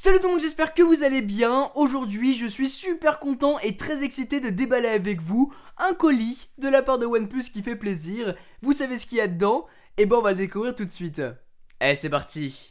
Salut tout le monde, j'espère que vous allez bien. Aujourd'hui, je suis super content et très excité de déballer avec vous un colis de la part de OnePlus qui fait plaisir. Vous savez ce qu'il y a dedans? Et ben on va le découvrir tout de suite. Allez, c'est parti.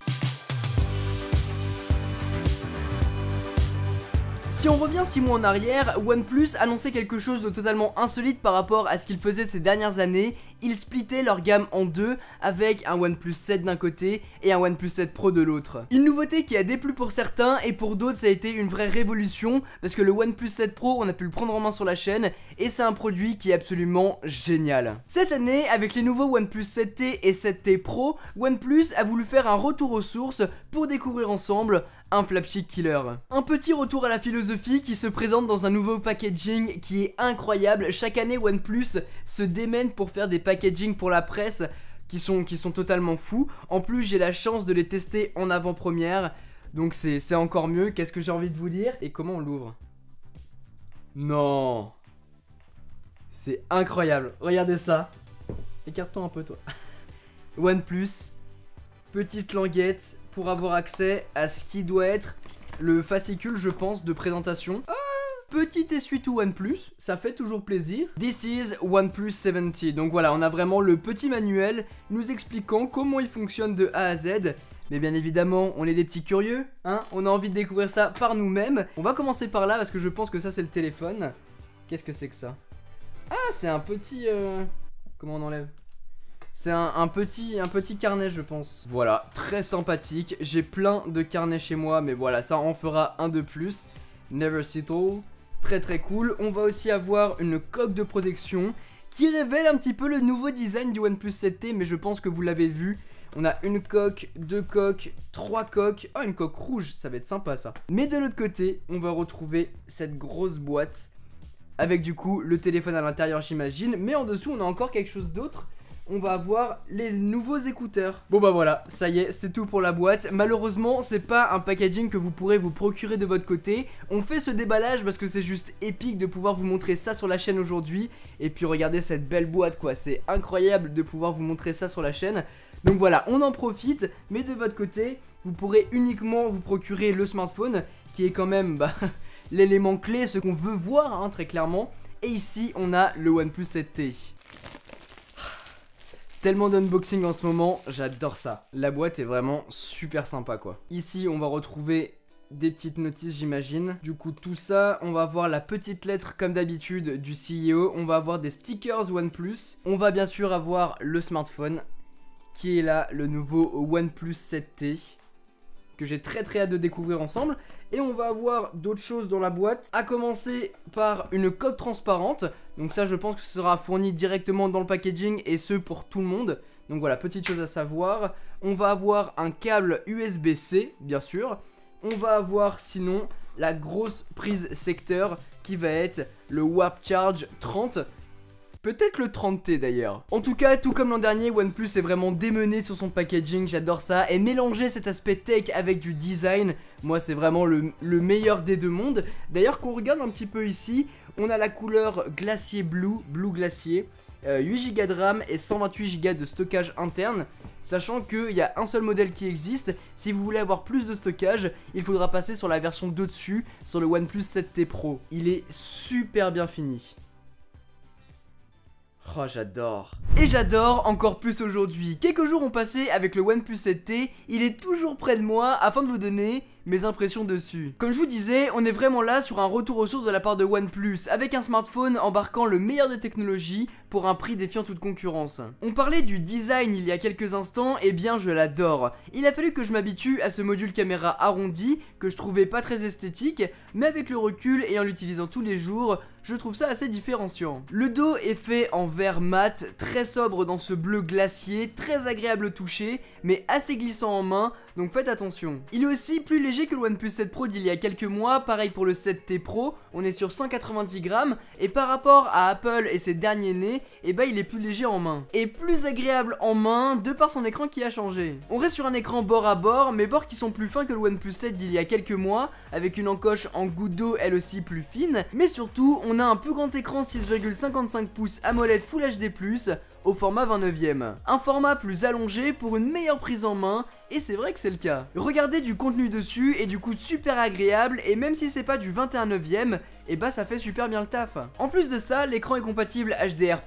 Si on revient 6 mois en arrière, OnePlus annonçait quelque chose de totalement insolite par rapport à ce qu'ils faisaient ces dernières années. Ils splittaient leur gamme en deux avec un OnePlus 7 d'un côté et un OnePlus 7 Pro de l'autre. Une nouveauté qui a déplu pour certains et pour d'autres ça a été une vraie révolution parce que le OnePlus 7 Pro on a pu le prendre en main sur la chaîne et c'est un produit qui est absolument génial. Cette année avec les nouveaux OnePlus 7T et 7T Pro, OnePlus a voulu faire un retour aux sources pour découvrir ensemble un flagship killer. Un petit retour à la philosophie qui se présente dans un nouveau packaging qui est incroyable. Chaque année OnePlus se démène pour faire des packaging pour la presse qui sont totalement fous. En plus j'ai la chance de les tester en avant-première, donc c'est encore mieux. Qu'est-ce que j'ai envie de vous dire? Et comment on l'ouvre? Non, c'est incroyable, regardez ça. Écarte-toi un peu toi. OnePlus, petite languette pour avoir accès à ce qui doit être le fascicule, je pense, de présentation. Petit essuie-tout OnePlus, ça fait toujours plaisir. This is OnePlus 70. Donc voilà, on a vraiment le petit manuel nous expliquant comment il fonctionne de A à Z. Mais bien évidemment, on est des petits curieux, hein. On a envie de découvrir ça par nous-mêmes. On va commencer par là parce que je pense que ça c'est le téléphone. Qu'est-ce que c'est que ça? Ah, c'est un petit... Comment on enlève? C'est un petit carnet je pense. Voilà, très sympathique. J'ai plein de carnets chez moi, mais voilà, ça en fera un de plus. Never settle. Très très cool. On va aussi avoir une coque de protection qui révèle un petit peu le nouveau design du OnePlus 7T, mais je pense que vous l'avez vu. On a une coque, deux coques, trois coques. Ah, une coque rouge, ça va être sympa ça. Mais de l'autre côté, on va retrouver cette grosse boîte avec du coup le téléphone à l'intérieur j'imagine. Mais en dessous, on a encore quelque chose d'autre. On va avoir les nouveaux écouteurs. Bon bah voilà, ça y est, c'est tout pour la boîte. Malheureusement, c'est pas un packaging que vous pourrez vous procurer de votre côté. On fait ce déballage parce que c'est juste épique de pouvoir vous montrer ça sur la chaîne aujourd'hui. Et puis regardez cette belle boîte quoi, c'est incroyable de pouvoir vous montrer ça sur la chaîne. Donc voilà, on en profite, mais de votre côté, vous pourrez uniquement vous procurer le smartphone qui est quand même l'élément clé, ce qu'on veut voir hein, très clairement. Et ici, on a le OnePlus 7T. Tellement d'unboxing en ce moment, j'adore ça. La boîte est vraiment super sympa quoi. Ici on va retrouver des petites notices j'imagine. Du coup tout ça, on va avoir la petite lettre comme d'habitude du CEO. On va avoir des stickers OnePlus. On va bien sûr avoir le smartphone qui est là, le nouveau OnePlus 7T. Que j'ai très hâte de découvrir ensemble. Et on va avoir d'autres choses dans la boîte. À commencer par une coque transparente. Donc ça je pense que ce sera fourni directement dans le packaging et ce pour tout le monde. Donc voilà, petite chose à savoir. On va avoir un câble USB-C bien sûr. On va avoir sinon la grosse prise secteur qui va être le Warp Charge 30. Peut-être le 30T d'ailleurs. En tout cas, tout comme l'an dernier, OnePlus est vraiment démené sur son packaging, j'adore ça. Et mélanger cet aspect tech avec du design, moi c'est vraiment le meilleur des deux mondes. D'ailleurs, qu'on regarde un petit peu ici, on a la couleur glacier blue glacier, 8Go de RAM et 128Go de stockage interne. Sachant qu'il y a un seul modèle qui existe, si vous voulez avoir plus de stockage, il faudra passer sur la version d'au-dessus, sur le OnePlus 7T Pro. Il est super bien fini. Oh j'adore. Et j'adore encore plus aujourd'hui. Quelques jours ont passé avec le OnePlus 7T, il est toujours près de moi afin de vous donner mes impressions dessus. Comme je vous disais, on est vraiment là sur un retour aux sources de la part de OnePlus, avec un smartphone embarquant le meilleur des technologies pour un prix défiant toute concurrence. On parlait du design il y a quelques instants, et bien je l'adore. Il a fallu que je m'habitue à ce module caméra arrondi, que je trouvais pas très esthétique, mais avec le recul et en l'utilisant tous les jours, je trouve ça assez différenciant. Le dos est fait en verre mat, très sobre dans ce bleu glacier, très agréable au toucher, mais assez glissant en main, donc faites attention. Il est aussi plus léger que le OnePlus 7 Pro d'il y a quelques mois, pareil pour le 7T Pro, on est sur 190 grammes, et par rapport à Apple et ses derniers nés, et bah il est plus léger en main. Et plus agréable en main, de par son écran qui a changé. On reste sur un écran bord à bord, mais bords qui sont plus fins que le OnePlus 7 d'il y a quelques mois, avec une encoche en goutte d'eau elle aussi plus fine, mais surtout on on a un plus grand écran 6,55 pouces AMOLED Full HD+, au format 29ème. Un format plus allongé pour une meilleure prise en main, et c'est vrai que c'est le cas. Regardez du contenu dessus est du coup super agréable, et même si c'est pas du 21/9ème, et bah ça fait super bien le taf. En plus de ça, l'écran est compatible HDR+,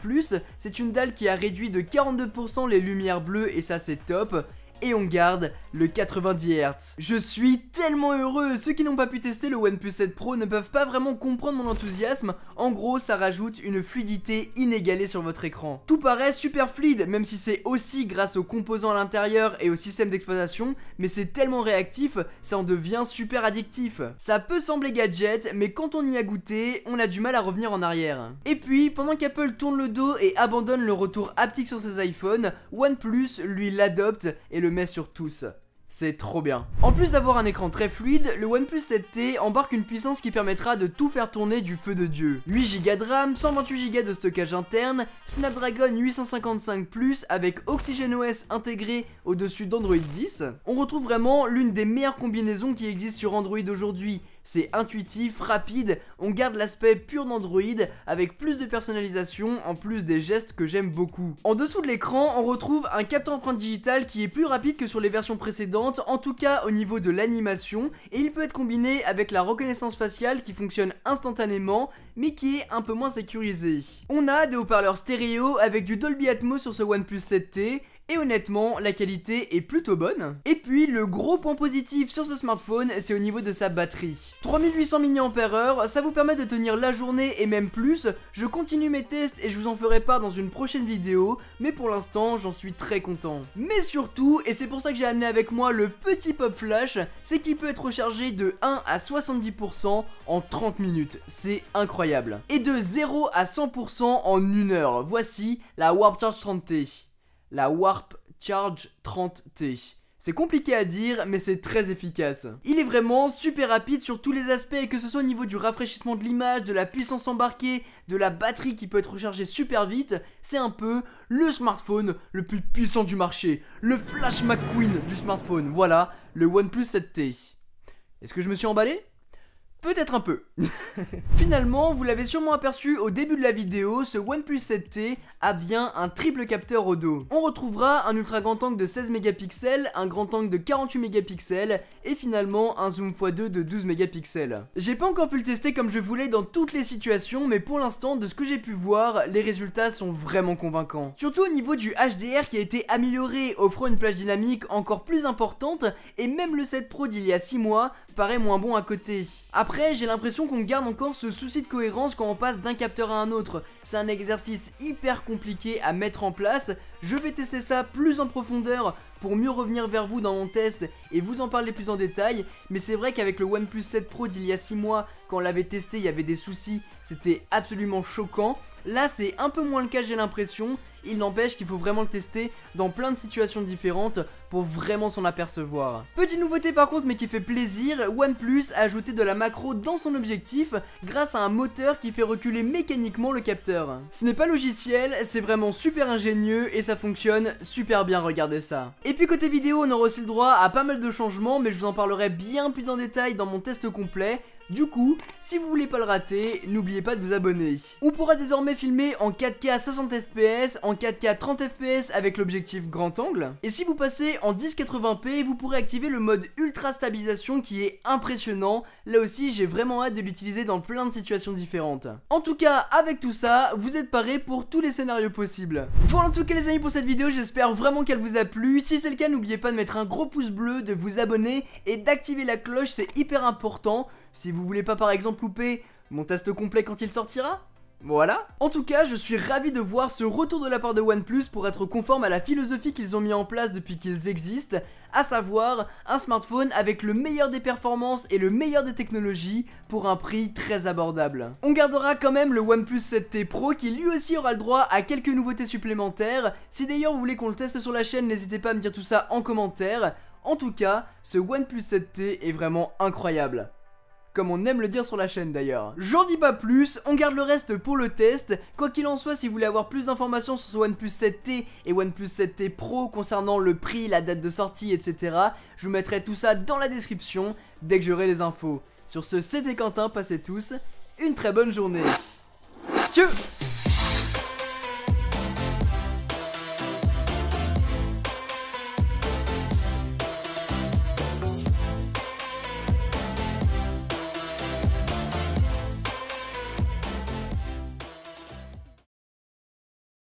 c'est une dalle qui a réduit de 42% les lumières bleues, et ça c'est top. Et on garde le 90 Hz. Je suis tellement heureux. Ceux qui n'ont pas pu tester le OnePlus 7 Pro ne peuvent pas vraiment comprendre mon enthousiasme. En gros, ça rajoute une fluidité inégalée sur votre écran. Tout paraît super fluide, même si c'est aussi grâce aux composants à l'intérieur et au système d'exploitation, mais c'est tellement réactif, ça en devient super addictif. Ça peut sembler gadget, mais quand on y a goûté, on a du mal à revenir en arrière. Et puis, pendant qu'Apple tourne le dos et abandonne le retour haptique sur ses iPhones, OnePlus lui l'adopte et le met sur tous. C'est trop bien. En plus d'avoir un écran très fluide, le OnePlus 7T embarque une puissance qui permettra de tout faire tourner du feu de Dieu. 8Go de RAM, 128Go de stockage interne, Snapdragon 855+, avec OxygenOS intégré au-dessus d'Android 10. On retrouve vraiment l'une des meilleures combinaisons qui existent sur Android aujourd'hui. C'est intuitif, rapide, on garde l'aspect pur d'Android avec plus de personnalisation en plus des gestes que j'aime beaucoup. En dessous de l'écran, on retrouve un capteur empreinte digitale qui est plus rapide que sur les versions précédentes, en tout cas au niveau de l'animation, et il peut être combiné avec la reconnaissance faciale qui fonctionne instantanément, mais qui est un peu moins sécurisée. On a des haut-parleurs stéréo avec du Dolby Atmos sur ce OnePlus 7T, et honnêtement, la qualité est plutôt bonne. Et puis, le gros point positif sur ce smartphone, c'est au niveau de sa batterie. 3800 mAh, ça vous permet de tenir la journée et même plus. Je continue mes tests et je vous en ferai part dans une prochaine vidéo, mais pour l'instant, j'en suis très content. Mais surtout, et c'est pour ça que j'ai amené avec moi le petit pop flash, c'est qu'il peut être rechargé de 1 à 70% en 30 minutes. C'est incroyable. Et de 0 à 100% en 1 heure. Voici la Warp Charge 30T. La Warp Charge 30T. C'est compliqué à dire, mais c'est très efficace. Il est vraiment super rapide sur tous les aspects, que ce soit au niveau du rafraîchissement de l'image, de la puissance embarquée, de la batterie qui peut être rechargée super vite. C'est un peu le smartphone le plus puissant du marché. Le Flash McQueen du smartphone. Voilà, le OnePlus 7T. Est-ce que je me suis emballé ? Peut-être un peu. Finalement, vous l'avez sûrement aperçu au début de la vidéo, ce OnePlus 7T a bien un triple capteur au dos. On retrouvera un ultra grand angle de 16 mégapixels, un grand angle de 48 mégapixels et finalement un zoom x2 de 12 mégapixels. J'ai pas encore pu le tester comme je voulais dans toutes les situations, mais pour l'instant, de ce que j'ai pu voir, les résultats sont vraiment convaincants. Surtout au niveau du HDR qui a été amélioré, offrant une plage dynamique encore plus importante, et même le 7 Pro d'il y a 6 mois paraît moins bon à côté. Après, j'ai l'impression qu'on garde encore ce souci de cohérence quand on passe d'un capteur à un autre. C'est un exercice hyper compliqué à mettre en place. Je vais tester ça plus en profondeur pour mieux revenir vers vous dans mon test et vous en parler plus en détail. Mais c'est vrai qu'avec le OnePlus 7 Pro d'il y a 6 mois, quand on l'avait testé, il y avait des soucis, c'était absolument choquant. Là, c'est un peu moins le cas, j'ai l'impression. Il n'empêche qu'il faut vraiment le tester dans plein de situations différentes pour vraiment s'en apercevoir. Petite nouveauté par contre, mais qui fait plaisir, OnePlus a ajouté de la macro dans son objectif grâce à un moteur qui fait reculer mécaniquement le capteur. Ce n'est pas logiciel, c'est vraiment super ingénieux et ça fonctionne super bien, regardez ça. Et puis côté vidéo, on aura aussi le droit à pas mal de changements, mais je vous en parlerai bien plus en détail dans mon test complet. Du coup, si vous voulez pas le rater, n'oubliez pas de vous abonner. On pourra désormais filmer en 4K 60 fps, en 4K 30 fps avec l'objectif grand angle. Et si vous passez en 1080p, vous pourrez activer le mode ultra stabilisation qui est impressionnant. Là aussi, j'ai vraiment hâte de l'utiliser dans plein de situations différentes. En tout cas, avec tout ça, vous êtes parés pour tous les scénarios possibles. Voilà en tout cas les amis pour cette vidéo, j'espère vraiment qu'elle vous a plu. Si c'est le cas, n'oubliez pas de mettre un gros pouce bleu, de vous abonner et d'activer la cloche, c'est hyper important. Si vous voulez pas par exemple louper mon test complet quand il sortira. Voilà. En tout cas, je suis ravi de voir ce retour de la part de OnePlus pour être conforme à la philosophie qu'ils ont mis en place depuis qu'ils existent, à savoir un smartphone avec le meilleur des performances et le meilleur des technologies pour un prix très abordable. On gardera quand même le OnePlus 7T Pro qui lui aussi aura le droit à quelques nouveautés supplémentaires. Si d'ailleurs vous voulez qu'on le teste sur la chaîne, n'hésitez pas à me dire tout ça en commentaire. En tout cas, ce OnePlus 7T est vraiment incroyable. Comme on aime le dire sur la chaîne d'ailleurs. J'en dis pas plus, on garde le reste pour le test. Quoi qu'il en soit, si vous voulez avoir plus d'informations sur ce OnePlus 7T et OnePlus 7T Pro concernant le prix, la date de sortie, etc., je vous mettrai tout ça dans la description dès que j'aurai les infos. Sur ce, c'était Quentin, passez tous une très bonne journée. Tchou!